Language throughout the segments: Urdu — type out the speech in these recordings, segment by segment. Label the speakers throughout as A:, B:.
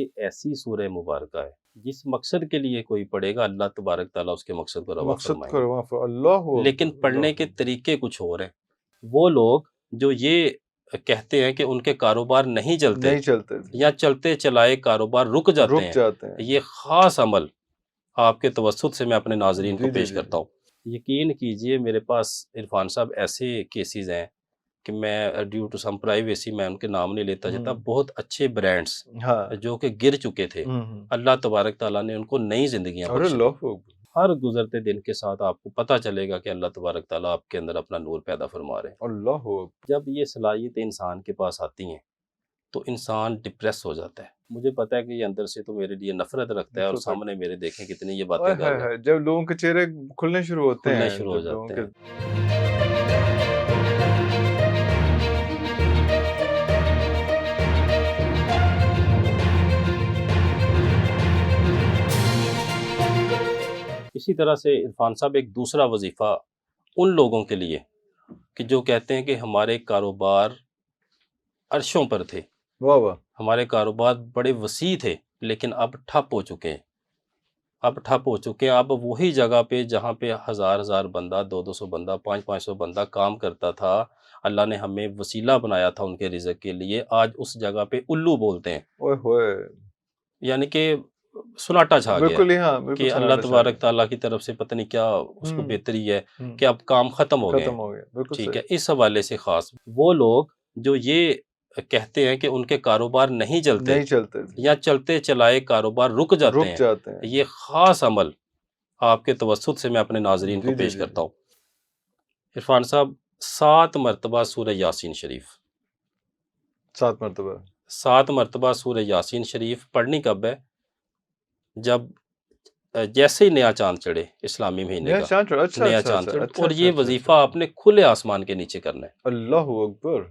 A: یہ ایسی سورہ مبارکہ ہے جس مقصد کے لیے کوئی پڑھے گا اللہ تبارک تعالیٰ اس کے مقصد کو روا فرمائیں گے،
B: اللہ
A: لیکن پڑھنے کے طریقے کچھ اور ہیں۔ وہ لوگ جو یہ کہتے ہیں کہ ان کے کاروبار نہیں چلتے یا چلتے چلائے کاروبار رک جاتے ہیں، یہ خاص عمل آپ کے توسط سے میں اپنے ناظرین کو پیش کرتا ہوں۔ یقین کیجئے میرے پاس عرفان صاحب ایسے کیسز ہیں کہ میں ڈیو ٹو سم پرائیویسی میں ان کے نام نہیں لیتا جاتا، بہت اچھے برانڈز جو کہ گر چکے تھے، اللہ تبارک تعالیٰ نے ان کو نئی زندگیاں بخشی۔ ہر گزرتے دن کے ساتھ آپ کو پتہ چلے گا کہ اللہ تبارک تعالیٰ آپ کے اندر اپنا نور پیدا فرما رہے ہیں۔ جب یہ صلاحیتیں انسان کے پاس آتی ہیں تو انسان ڈپریس ہو جاتا ہے۔ مجھے پتہ ہے کہ یہ اندر سے تو میرے لیے نفرت رکھتا ہے، اور سامنے میرے دیکھیں کتنی یہ باتیں کر رہے ہیں،
B: جب لوگوں کے چہرے کھلنے شروع ہوتے ہیں،
A: شروع ہو جاتے ہیں۔ اسی طرح سے عرفان صاحب ایک دوسرا وظیفہ ان لوگوں کے لیے کہ جو کہتے ہیں کہ ہمارے کاروبار عرشوں پر تھے، ہمارے کاروبار بڑے وسیع تھے، لیکن اب ٹھپ ہو چکے ہیں، اب وہی جگہ پہ جہاں پہ ہزار بندہ، 200 بندہ، 500 بندہ کام کرتا تھا، اللہ نے ہمیں وسیلہ بنایا تھا ان کے رزق کے لیے، آج اس جگہ پہ الو بولتے ہیں، یعنی کہ سناٹا چھا گیا کہ اللہ تبارک تعالیٰ کی طرف سے پتہ نہیں کیا اس کو بہتری ہے کہ اب کام ختم ہو گئے۔ ٹھیک ہے، اس حوالے سے خاص وہ لوگ جو یہ کہتے ہیں کہ ان کے کاروبار نہیں چلتے یا چلتے چلائے کاروبار رک جاتے ہیں، یہ خاص عمل آپ کے توسط سے میں اپنے ناظرین کو پیش کرتا ہوں۔ عرفان صاحب 7 مرتبہ سورہ یاسین شریف، 7 مرتبہ سورہ یاسین شریف پڑھنی کب ہے؟ جب جیسے ہی نیا چاند چڑھے، اسلامی مہینے کا نیا چاند چڑھے، اور یہ وظیفہ آپ نے کھلے آسمان کے نیچے کرنا ہے۔
B: اللہ اکبر،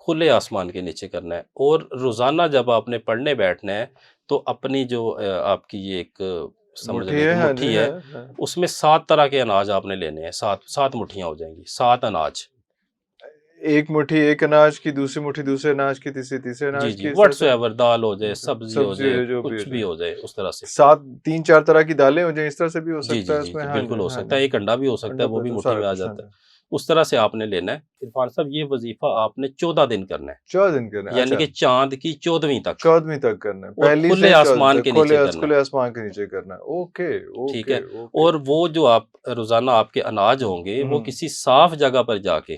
A: کھلے آسمان کے نیچے کرنا ہے، اور روزانہ جب آپ نے پڑھنے بیٹھنا ہے تو اپنی جو آپ کی یہ ایک سمجھ لیں کہ مٹھی ہے، اس میں 7 طرح کے اناج آپ نے لینے ہیں، 7 مٹھیاں ہو جائیں گی، 7 اناج،
B: ایک مٹھی ایک اناج کی، دوسری مٹھی دوسرے اناج کی، تیسرے اناج کی،
A: واٹس ایور، دال ہو جائے، سبزی ہو جائے، کچھ بھی ہو جائے، اس طرح سے
B: 3-4 طرح کی دالیں ہو جائیں، اس طرح سے بھی ہو سکتا ہے، اس میں
A: بالکل ہو سکتا ہے، ایک انڈا بھی ہو سکتا ہے، وہ بھی مٹھی میں آ جاتا ہے، اس طرح سے آپ نے لینا ہے۔ عرفان صاحب یہ وظیفہ آپ نے 14 دن کرنا ہے،
B: 14 دن کرنا ہے،
A: یعنی کہ چاند کی 14ویں تک
B: کرنا ہے،
A: اور کھلے آسمان کے نیچے کرنا ہے،
B: کھلے آسمان کے نیچے کرنا ہے۔ اوکے،
A: ٹھیک ہے، اور وہ جو آپ روزانہ آپ کے اناج ہوں گے وہ کسی صاف جگہ پر جا کے،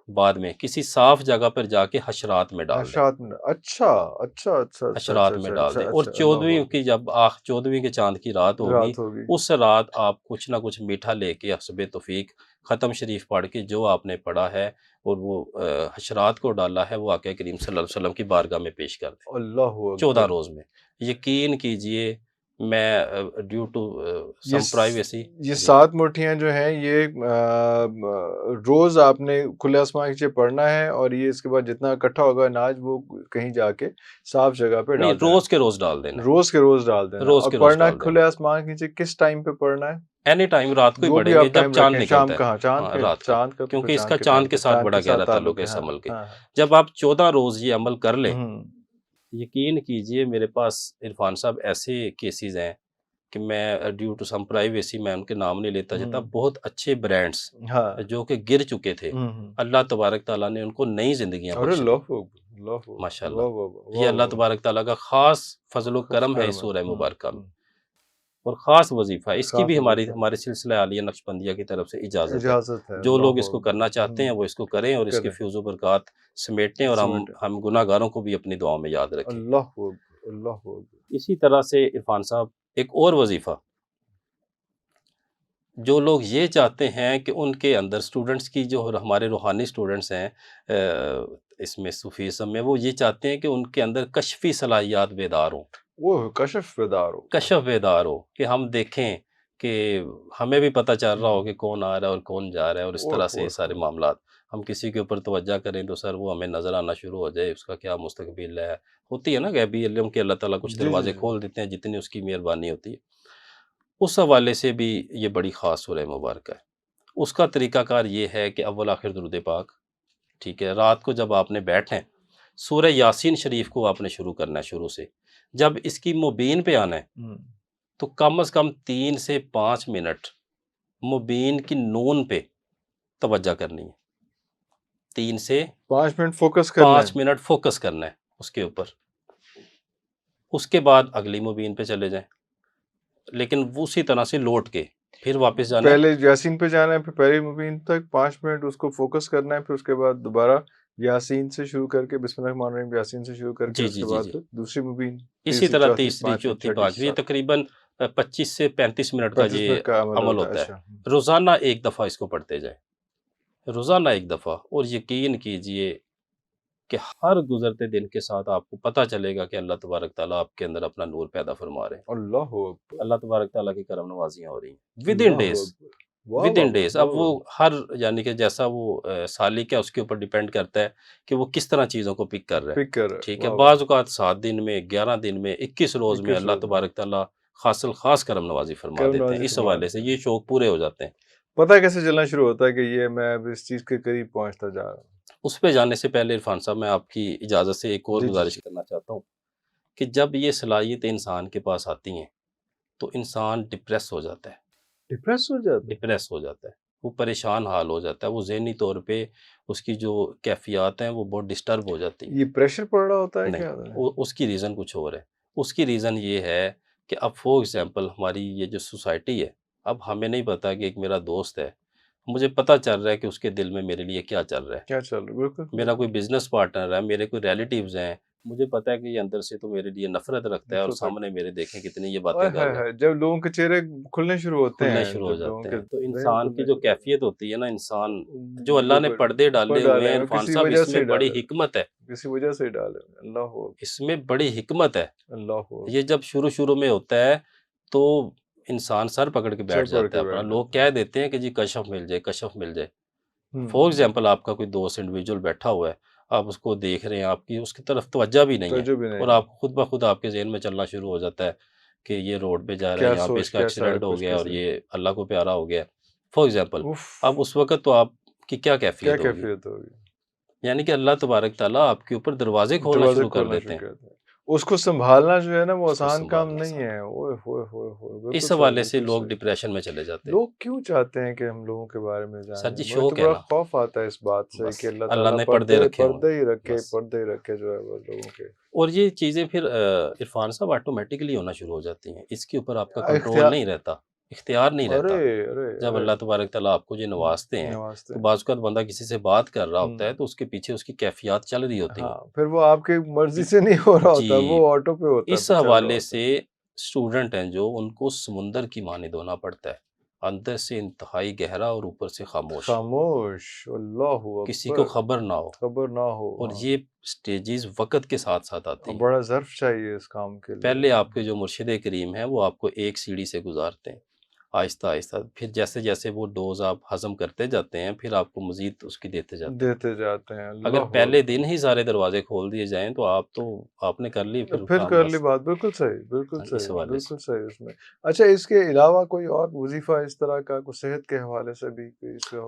A: بعد میں کسی صاف جگہ پر جا کے حشرات میں ڈال دیں،
B: اچھا،
A: حشرات میں ڈال دیں، اور 14ویں کی جب 14ویں کے چاند کی رات ہوگی، اس رات آپ کچھ نہ کچھ میٹھا لے کے حسب توفیق ختم شریف پڑھ کے جو آپ نے پڑھا ہے اور وہ حشرات کو ڈالا ہے، وہ آقا کریم صلی اللہ علیہ وسلم کی بارگاہ میں پیش کر دیں 14 روز میں۔ یقین کیجئے میں ڈیو ٹو سم پرائیویسی،
B: یہ 7 مٹھیاں جو ہیں یہ روز آپ نے کھلے آسمان کے نیچے پڑھنا ہے، اور یہ اس کے بعد جتنا اکٹھا ہوگا اناج وہ کہیں جا کے صاف جگہ پہ ڈال دینا،
A: روز کے روز ڈال دینا،
B: روز کے روز ڈال دینا، اور پڑھنا کھلے آسمان کے نیچے کس ٹائم پہ پڑھنا ہے؟
A: اینی ٹائم، رات کو ہی پڑھیں گے جب چاند نکلتا ہے، رات کا،
B: چاند کا،
A: کیونکہ اس کا چاند کے ساتھ بڑا گہرا تعلق ہے اس عمل کے۔ جب آپ 14 روز یہ عمل کر لیں، یقین کیجئے میرے پاس عرفان صاحب ایسے کیسز ہیں کہ میں ڈیو ٹو سم پرائیویسی میں ان کے نام نہیں لیتا جاتا، بہت اچھے برانڈز جو کہ گر چکے تھے، اللہ تبارک تعالیٰ نے ان کو نئی زندگیاں بخشی، ماشاءاللہ۔ یہ اللہ تبارک تعالیٰ کا خاص فضل و کرم ہے اس سورہ مبارکہ میں، اور خاص وظیفہ ہے، اس کی بھی ہمارے سلسلہ عالیہ نقشبندیہ کی طرف سے اجازت ہے۔ جو لوگ اس کو کرنا چاہتے ہیں وہ اس کو کریں، اور اس کے فیض و برکات سمیٹیں، اور ہم گناہ گاروں کو بھی اپنی دعاؤں میں یاد رکھیں۔ اسی طرح سے عرفان صاحب ایک اور وظیفہ، جو لوگ یہ چاہتے ہیں کہ ان کے اندر اسٹوڈنٹس کی، جو ہمارے روحانی اسٹوڈنٹس ہیں اس میں صوفیزم میں، وہ یہ چاہتے ہیں کہ ان کے اندر کشفی صلاحیات بیدار ہوں،
B: وہ کشف
A: بیدار ہو، کہ ہم دیکھیں کہ ہمیں بھی پتہ چل رہا ہو کہ کون آ رہا ہے اور کون جا رہا ہے، اور اس طرح سے یہ سارے معاملات، ہم کسی کے اوپر توجہ کریں تو سر وہ ہمیں نظر آنا شروع ہو جائے، اس کا کیا مستقبل ہے، ہوتی ہے نا غیبی علم کے اللہ تعالیٰ کچھ دروازے کھول دیتے ہیں جتنی اس کی مہربانی ہوتی ہے۔ اس حوالے سے بھی یہ بڑی خاص سورہ مبارکہ ہے۔ اس کا طریقہ کار یہ ہے کہ اول آخر درود پاک، ٹھیک ہے، رات کو جب آپ نے بیٹھیں، سورہ یاسین شریف کو آپ نے شروع کرنا ہے، شروع سے جب اس کی مبین پہ آنا ہے تو کم از کم 3 سے 5 منٹ مبین کی نون پہ توجہ کرنی ہے، 3 سے
B: 5 منٹ فوکس کرنا
A: 5 منٹ فوکس کرنا ہے اس کے اوپر، اس کے بعد اگلی مبین پہ چلے جائیں، لیکن وہ اسی طرح سے لوٹ کے پھر واپس جانا ہے،
B: پہلے یاسین پہ جانا ہے، پھر پہلی مبین تک 5 منٹ اس کو فوکس کرنا ہے، پھر اس کے بعد دوبارہ یاسین سے شروع کر کے بسم اللہ الرحمن الرحیم یاسین سے شروع کر کے اس کے بعد پھر دوسری مبین،
A: اسی طرح تیسری چوتھی پانچویں، یہ تقریباً 25 سے 35 منٹ کا یہ عمل ہوتا ہے۔ روزانہ ایک دفعہ اس کو پڑھتے جائیں، روزانہ ایک دفعہ، اور یقین کیجئے کہ ہر گزرتے دن کے ساتھ آپ کو پتہ چلے گا کہ اللہ تبارک تعالیٰ آپ کے اندر اپنا نور پیدا فرما رہے ہیں،
B: اللہ اکبر،
A: اللہ تبارک تعالیٰ کی کرم نوازیاں ہو رہی ہیں ود ان ڈیز۔ اب وہ ہر یعنی کہ جیسا وہ سالک ہے اس کے اوپر ڈیپینڈ کرتا ہے کہ وہ کس طرح چیزوں کو پک کر رہا ہے، ٹھیک ہے، بعض اوقات 7 دن میں، 11 دن میں، 21 روز میں اللہ تبارک تعالیٰ خاص کرم نوازی فرما دیتے ہیں، اس حوالے سے یہ شوق پورے ہو جاتے ہیں۔
B: پتہ کیسے چلنا شروع ہوتا ہے کہ یہ میں اب اس چیز کے قریب پہنچتا جا رہا ہوں؟
A: اس پہ جانے سے پہلے عرفان صاحب میں آپ کی اجازت سے ایک اور گزارش کرنا چاہتا ہوں کہ جب یہ صلاحیتیں انسان کے پاس آتی ہیں تو انسان ڈپریس ہو جاتا ہے، ڈپریس ہو جاتا ہے، وہ پریشان حال ہو جاتا ہے، وہ ذہنی طور پہ اس کی جو کیفیات ہیں وہ بہت ڈسٹرب ہو جاتی ہیں۔
B: یہ پریشر پڑ رہا ہوتا ہے کیا؟
A: نہیں، اس کی ریزن کچھ اور ہے، اس کی ریزن یہ ہے کہ اب فور ایگزامپل ہماری یہ جو سوسائٹی ہے، اب ہمیں نہیں پتا کہ ایک میرا دوست ہے، مجھے پتہ چل رہا ہے کہ اس کے دل میں میرے لیے کیا چل رہا ہے،
B: بالکل،
A: میرا کوئی بزنس پارٹنر ہے، میرے کوئی ریلیٹیوز ہیں، مجھے پتہ ہے کہ یہ اندر سے تو میرے لیے نفرت رکھتا ہے اور سامنے میرے دیکھیں کتنی یہ باتیں کر رہا ہے،
B: جب لوگوں کے چہرے کھلنے شروع ہوتے ہیں
A: تو انسان کی جو کیفیت ہوتی ہے نا، انسان جو اللہ نے پردے ڈالے ہوئے ہیں عرفان صاحب، اس میں بڑی حکمت ہے،
B: کسی وجہ سے ڈالے، اللہ
A: اس میں بڑی حکمت ہے،
B: اللہ،
A: یہ جب شروع میں ہوتا ہے تو انسان سر پکڑ کے بیٹھ جاتا ہے اپنا، لوگ کہہ دیتے ہیں کہ جی کشف مل جائے، فور ایگزامپل آپ کا کوئی دوست انڈیویجول بیٹھا ہوا ہے، آپ اس کو دیکھ رہے ہیں، آپ کی اس کی طرف توجہ بھی نہیں ہے، اور آپ خود بخود آپ کے ذہن میں چلنا شروع ہو جاتا ہے کہ یہ روڈ پہ جا رہا ہے، یہاں پہ اس کا ایکسیڈنٹ ہو گیا اور یہ اللہ کو پیارا ہو گیا، فور ایگزامپل، اب اس وقت تو آپ کی کیا کیفیت ہوگی؟ یعنی کہ اللہ تبارک تعالیٰ آپ کے اوپر دروازے کھولنا شروع کر دیتے ہیں،
B: اس کو سنبھالنا جو ہے نا وہ آسان کام نہیں ہے،
A: اس حوالے سے لوگ ڈپریشن میں چلے جاتے ہیں۔
B: لوگ کیوں چاہتے ہیں کہ ہم لوگوں کے بارے میں جانیں؟
A: سر جی شوق ہے نا،
B: خوف آتا ہے اس بات سے کہ
A: اللہ نے پردے رکھے
B: جو ہے وہ لوگوں کے،
A: اور یہ چیزیں پھر عرفان صاحب آٹومیٹکلی ہونا شروع ہو جاتی ہیں، اس کے اوپر آپ کا کنٹرول نہیں رہتا، اختیار نہیں رہتا۔ جب اللہ تبارک تعالیٰ آپ کو جو نوازتے ہیں تو بعض اوقات بندہ کسی سے بات کر رہا ہوتا ہے تو اس کے پیچھے اس کی کیفیات چل رہی ہوتی ہیں،
B: پھر وہ آپ کی مرضی سے نہیں ہو رہا ہوتا، وہ آٹو پہ ہوتا ہے۔
A: اس حوالے سے اسٹوڈنٹ ہیں جو ان کو سمندر کی مانند ہونا پڑتا ہے، اندر سے انتہائی گہرا اور اوپر سے خاموش،
B: اللہ
A: کسی کو خبر نہ ہو، اور یہ سٹیجز وقت کے ساتھ آتی ہیں،
B: بڑا ظرف چاہیے اس کام کے لیے۔
A: پہلے آپ کے جو مرشد کریم ہیں وہ آپ کو ایک سیڑھی سے گزارتے ہیں آہستہ آہستہ، پھر جیسے جیسے وہ ڈوز آپ ہضم کرتے جاتے ہیں پھر آپ کو مزید اس کی دیتے جاتے ہیں۔ اگر پہلے دن ہی سارے دروازے کھول دیے جائیں تو آپ نے کر لی
B: پھر کر لی بات، بالکل صحیح اس میں۔ اچھا، اس کے علاوہ کوئی اور وظیفہ اس طرح کا کوئی صحت کے حوالے سے بھی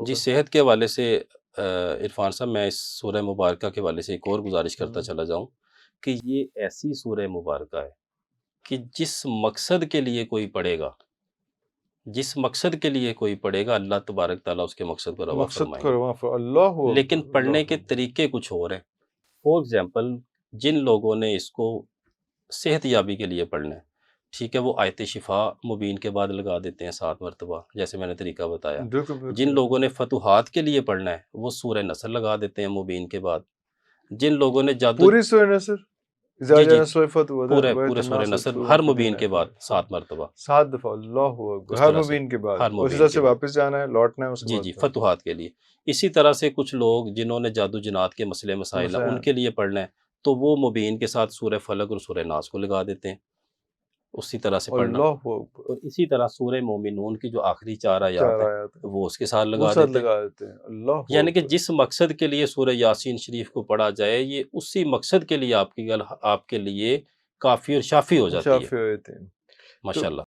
A: جی، صحت کے حوالے سے عرفان صاحب میں اس سورہ مبارکہ کے حوالے سے ایک اور گزارش کرتا چلا جاؤں کہ یہ ایسی سورہ مبارکہ ہے کہ جس مقصد کے لیے کوئی پڑھے گا اللہ تبارک تعالیٰ اس کے مقصد کو روا فرمائے، لیکن پڑھنے کے طریقے کچھ اور ہیں۔ فور ایگزامپل، جن لوگوں نے اس کو صحت یابی کے لیے پڑھنا ہے، ٹھیک ہے، وہ آیت شفا مبین کے بعد لگا دیتے ہیں 7 مرتبہ، جیسے میں نے طریقہ بتایا۔ جن لوگوں نے فتوحات کے لیے پڑھنا ہے وہ سورہ نصر لگا دیتے ہیں مبین کے بعد۔ جن لوگوں نے
B: پوری سورہ نصر،
A: پورے سورہ نصر ہر مبین کے بعد 7 مرتبہ،
B: 7 دفعہ، اللہ اکبر، ہر مبین کے بعد، اسی طرح سے واپس جانا ہے، لوٹنا ہے اس کے بعد۔
A: جی، فتوحات کے لیے۔ اسی طرح سے کچھ لوگ جنہوں نے جادو جنات کے مسئلے مسائل ہیں ان کے لیے پڑھنا ہے تو وہ مبین کے ساتھ سورہ فلق اور سورہ ناس کو لگا دیتے ہیں، اسی طرح سے پڑھنا۔ اور اسی طرح سورہ مومنون کی جو آخری 4 آیات ہیں وہ اس کے ساتھ لگا دیتے ہیں۔ یعنی کہ جس مقصد کے لیے سورہ یاسین شریف کو پڑھا جائے یہ اسی مقصد کے لیے آپ کے لیے کافی اور شافی ہو جاتی ہے۔ ماشاءاللہ۔